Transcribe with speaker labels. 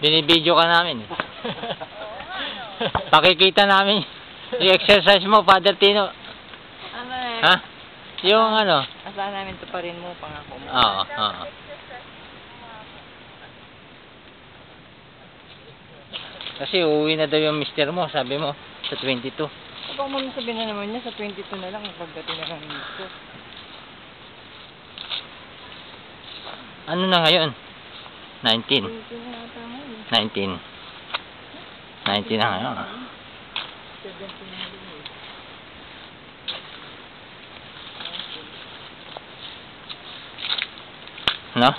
Speaker 1: Binibidyo ka namin eh. Pakikita namin yung exercise mo, Father Tino.
Speaker 2: Ano eh?
Speaker 1: Ha? Yung ano?
Speaker 2: Asahan namin to pa rin mo, pangako mo.
Speaker 1: Oo, oo. Kasi uuwi na daw yung mister mo, sabi mo, sa 22.
Speaker 2: Baka mo sabihin na naman niya, sa 22 na lang, pagdating na lang dito.
Speaker 1: Ano na ngayon? 19.
Speaker 2: 22 na ata mo eh.
Speaker 1: 19. 19 na ngayon.
Speaker 2: 17 na rin eh.
Speaker 1: No?